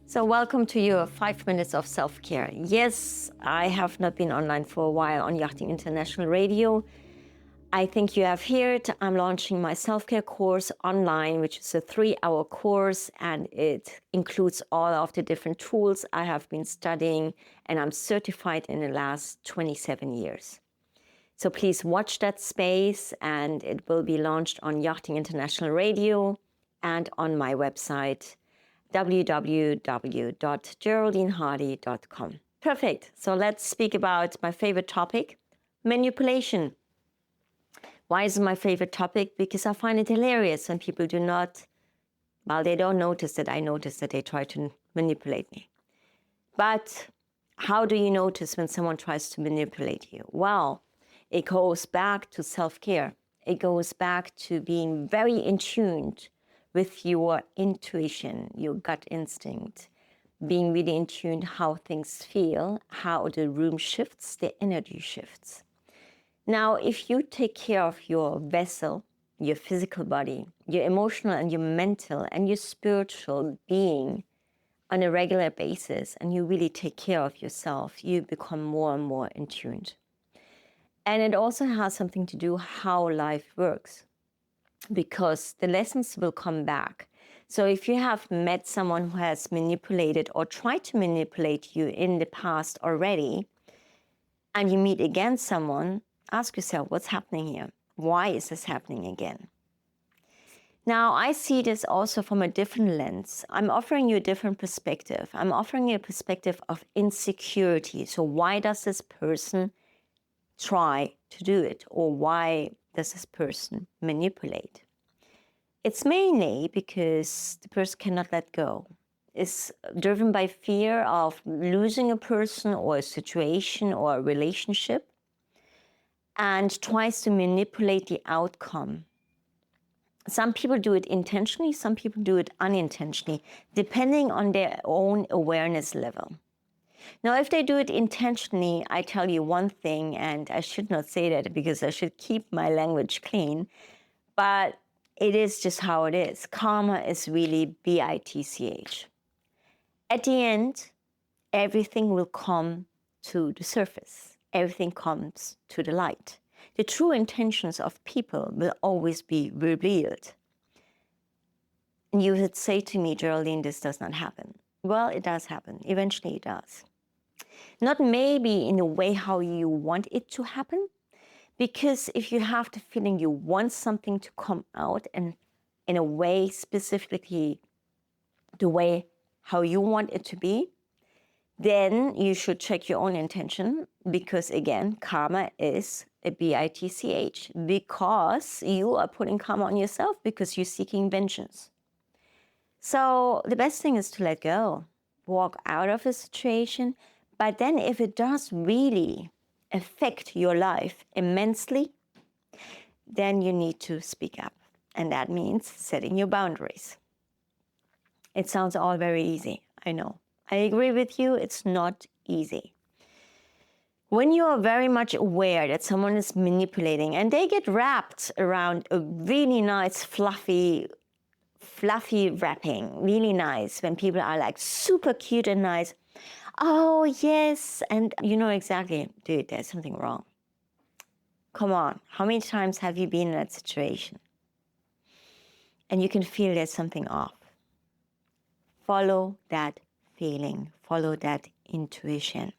So welcome to your 5 minutes of self-care. Yes, I have not been online for a while on Yachting International Radio. I think you have heard I'm launching my self-care course online, which is a 3-hour course, and it includes all of the different tools I have been studying, and I'm certified in the last 27 years. So please watch that space, and it will be launched on Yachting International Radio and on my website, www.geraldinehardy.com. Perfect. So let's speak about my favorite topic, manipulation. Why is it my favorite topic? Because I find it hilarious when people they don't notice that I notice that they try to manipulate me. But how do you notice when someone tries to manipulate you? Well, it goes back to self-care. It goes back to being very in tune with your intuition, your gut instinct, being really in tune how things feel, how the room shifts, the energy shifts. Now, if you take care of your vessel, your physical body, your emotional and your mental and your spiritual being on a regular basis, and you really take care of yourself, you become more and more in tune. And it also has something to do how life works, because the lessons will come back. So if you have met someone who has manipulated or tried to manipulate you in the past already, and you meet again someone, ask yourself, what's happening here? Why is this happening again? Now, I see this also from a different lens. I'm offering you a different perspective. I'm offering you a perspective of insecurity. So why does this person try to do it? Or why does this person manipulate? It's mainly because the person cannot let go. It's driven by fear of losing a person or a situation or a relationship, and tries to manipulate the outcome. Some people do it intentionally, some people do it unintentionally, depending on their own awareness level. Now, if they do it intentionally, I tell you one thing, and I should not say that because I should keep my language clean, but it is just how it is. Karma is really bitch. At the end, everything will come to the surface. Everything comes to the light. The true intentions of people will always be revealed. And you would say to me, Geraldine, this does not happen. Well, it does happen. Eventually it does. Not maybe in a way how you want it to happen, because if you have the feeling you want something to come out and in a way specifically the way how you want it to be, then you should check your own intention, because again, karma is a bitch, because you are putting karma on yourself because you're seeking vengeance. So the best thing is to let go, walk out of a situation. But then if it does really affect your life immensely, then you need to speak up. And that means setting your boundaries. It sounds all very easy, I know. I agree with you, it's not easy. When you are very much aware that someone is manipulating and they get wrapped around a really nice fluffy wrapping, really nice, when people are like super cute and nice, oh yes, and you know exactly, dude, there's something wrong. Come on, how many times have you been in that situation? And you can feel there's something off. Follow that feeling, follow that intuition.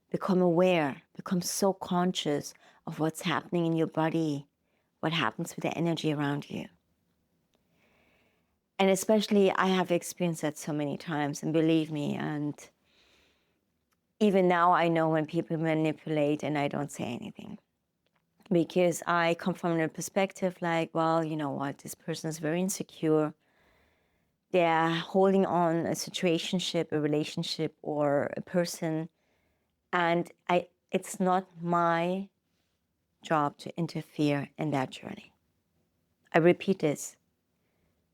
Become aware, become so conscious of what's happening in your body, what happens with the energy around you. And especially, I have experienced that so many times, and believe me, and even now I know when people manipulate and I don't say anything. Because I come from a perspective like, well, you know what, this person is very insecure. They're holding on a situationship, a relationship, or a person. And it's not my job to interfere in that journey. I repeat this.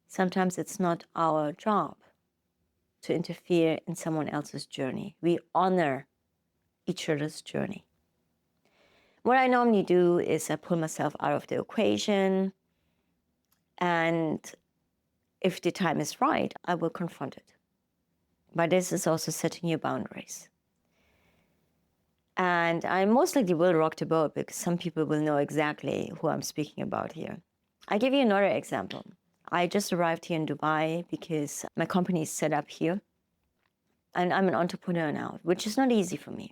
Sometimes it's not our job to interfere in someone else's journey. We honor each other's journey. What I normally do is I pull myself out of the equation, and if the time is right, I will confront it. But this is also setting your boundaries. And I most likely will rock the boat because some people will know exactly who I'm speaking about here. I'll give you another example. I just arrived here in Dubai because my company is set up here. And I'm an entrepreneur now, which is not easy for me.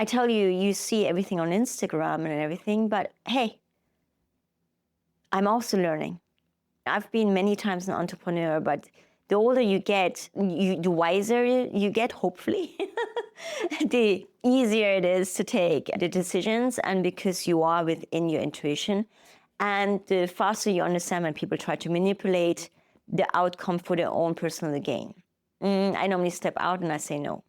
I tell you, you see everything on Instagram and everything, but hey, I'm also learning. I've been many times an entrepreneur, but the older you get, the wiser you get, hopefully, the easier it is to take the decisions, and because you are within your intuition, and the faster you understand when people try to manipulate the outcome for their own personal gain. I normally step out and I say no.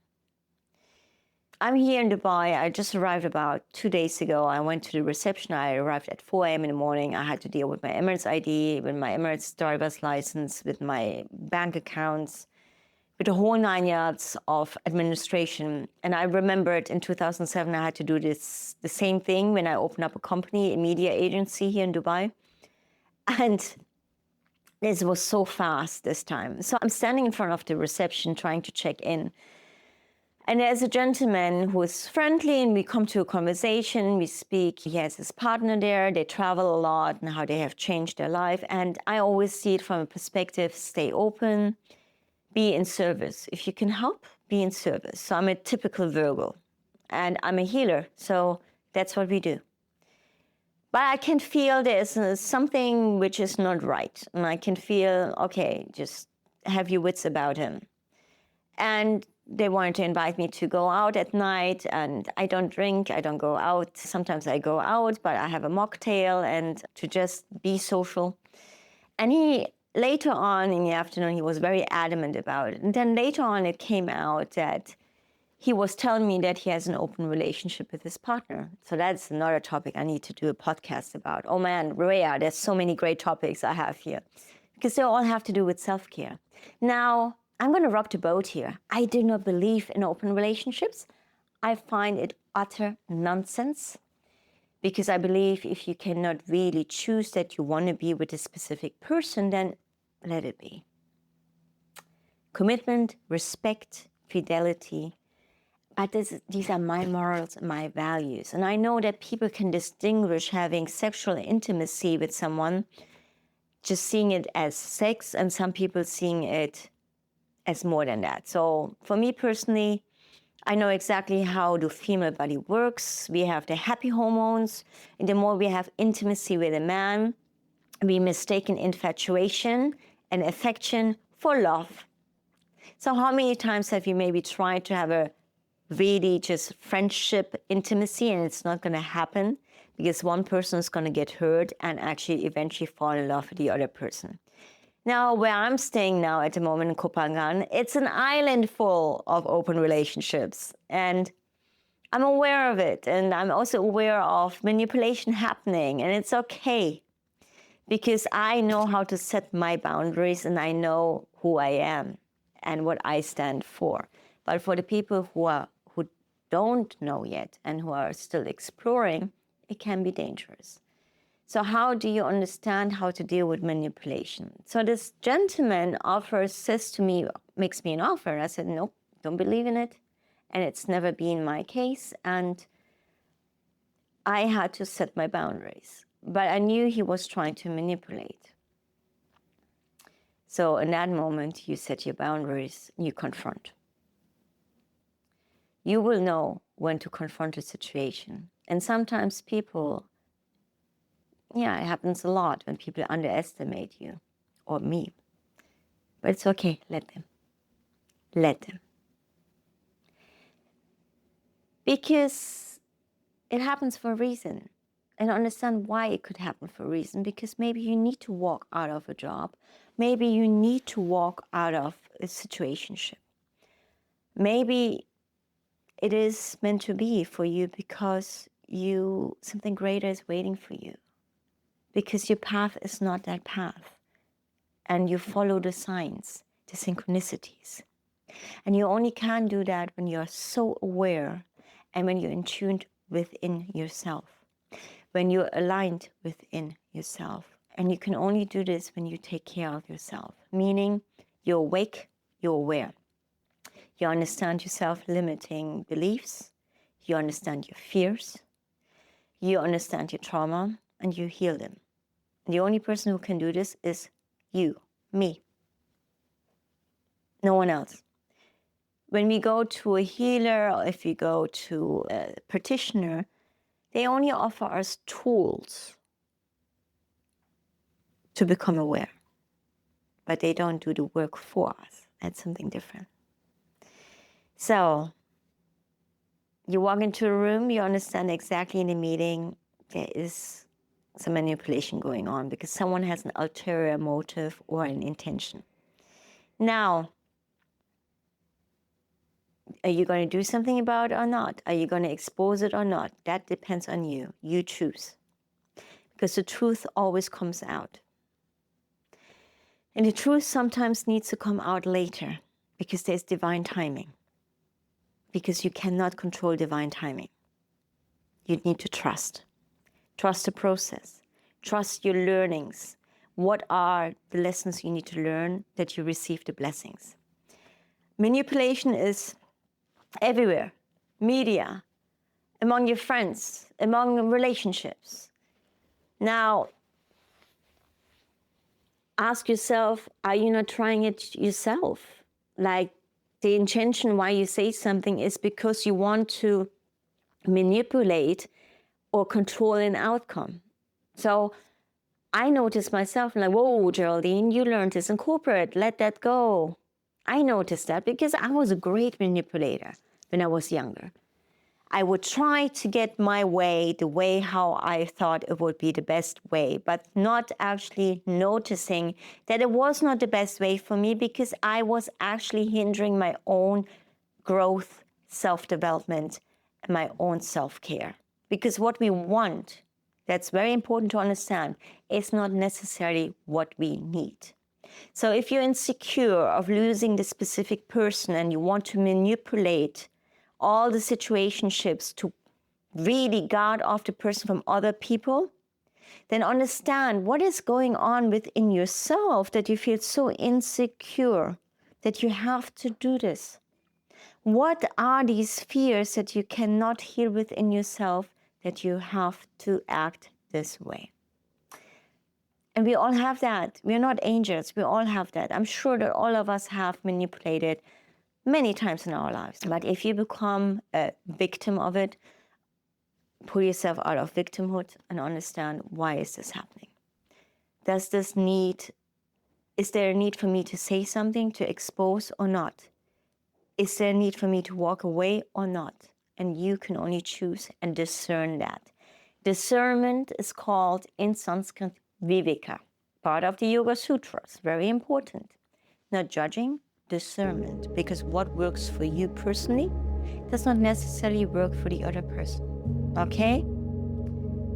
I'm here in Dubai. I just arrived about 2 days ago. I went to the reception. I arrived at 4 a.m. in the morning. I had to deal with my Emirates ID, with my Emirates driver's license, with my bank accounts, with the whole 9 yards of administration. And I remembered in 2007, I had to do the same thing when I opened up a company, a media agency here in Dubai. And this was so fast this time. So I'm standing in front of the reception trying to check in. And there's a gentleman who is friendly, and we come to a conversation, we speak. He has his partner there, they travel a lot, and how they have changed their life. And I always see it from a perspective, stay open, be in service. If you can help, be in service. So I'm a typical Virgo, and I'm a healer, so that's what we do. But I can feel there's something which is not right. And I can feel, okay, just have your wits about him. And they wanted to invite me to go out at night, and I don't drink, I don't go out. Sometimes I go out, but I have a mocktail and to just be social. And later on in the afternoon, he was very adamant about it. And then later on, it came out that he was telling me that he has an open relationship with his partner. So that's another topic I need to do a podcast about. Oh man, Rhea, there's so many great topics I have here because they all have to do with self-care. Now, I'm going to rock the boat here. I do not believe in open relationships. I find it utter nonsense because I believe if you cannot really choose that you want to be with a specific person, then let it be. Commitment, respect, fidelity. But these are my morals and my values. And I know that people can distinguish having sexual intimacy with someone, just seeing it as sex, and some people seeing it as more than that. So for me personally, I know exactly how the female body works. We have the happy hormones, and the more we have intimacy with a man, we mistake infatuation and affection for love. So how many times have you maybe tried to have a really just friendship intimacy, and it's not going to happen because one person is going to get hurt and actually eventually fall in love with the other person? Now, where I'm staying now at the moment in Kopangan, it's an island full of open relationships. And I'm aware of it. And I'm also aware of manipulation happening. And it's okay because I know how to set my boundaries and I know who I am and what I stand for. But for the people who don't know yet and who are still exploring, it can be dangerous. So how do you understand how to deal with manipulation? So this gentleman says to me, makes me an offer. I said, nope, don't believe in it. And it's never been my case. And I had to set my boundaries. But I knew he was trying to manipulate. So in that moment, you set your boundaries, you confront. You will know when to confront a situation. And sometimes people, it happens a lot when people underestimate you or me. But it's okay, let them. Let them. Because it happens for a reason. And understand why it could happen for a reason. Because maybe you need to walk out of a job. Maybe you need to walk out of a situationship. Maybe it is meant to be for you because something greater is waiting for you. Because your path is not that path. And you follow the signs, the synchronicities. And you only can do that when you're so aware and when you're in tune within yourself. When you're aligned within yourself. And you can only do this when you take care of yourself, meaning you're awake, you're aware. You understand your self-limiting beliefs, you understand your fears, you understand your trauma, and you heal them. The only person who can do this is you, me. No one else. When we go to a healer or if we go to a practitioner, they only offer us tools to become aware, but they don't do the work for us. That's something different. So you walk into a room, you understand exactly in the meeting there is some manipulation going on because someone has an ulterior motive or an intention. Now, are you going to do something about it or not? Are you going to expose it or not? That depends on you. You choose. Because the truth always comes out. And the truth sometimes needs to come out later because there's divine timing. Because you cannot control divine timing. You need to trust. Trust the process. Trust your learnings. What are the lessons you need to learn that you receive the blessings? Manipulation is everywhere. Media, among your friends, among relationships. Now, ask yourself, are you not trying it yourself? Like the intention why you say something is because you want to manipulate or control an outcome. So I noticed myself, like, whoa, Geraldine, you learned this in corporate, let that go. I noticed that because I was a great manipulator when I was younger. I would try to get my way, the way how I thought it would be the best way, but not actually noticing that it was not the best way for me because I was actually hindering my own growth, self-development, and my own self-care. Because what we want, that's very important to understand, is not necessarily what we need. So if you're insecure of losing the specific person and you want to manipulate all the situationships to really guard off the person from other people, then understand what is going on within yourself that you feel so insecure that you have to do this. What are these fears that you cannot heal within yourself that you have to act this way? And we all have that. We're not angels. We all have that. I'm sure that all of us have manipulated many times in our lives. But if you become a victim of it, pull yourself out of victimhood and understand, why is this happening? Is there a need for me to say something, to expose or not? Is there a need for me to walk away or not? And you can only choose and discern that. Discernment is called in Sanskrit viveka, part of the Yoga Sutras, very important. Not judging, discernment, because what works for you personally does not necessarily work for the other person. Okay?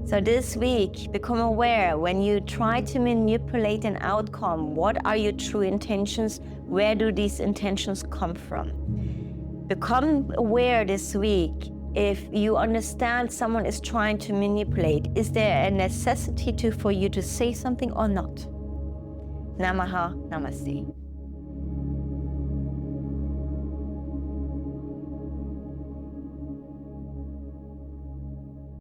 So this week, become aware when you try to manipulate an outcome, what are your true intentions? Where do these intentions come from? Become aware this week. If you understand someone is trying to manipulate, is there a necessity for you to say something or not? Namaha, namaste.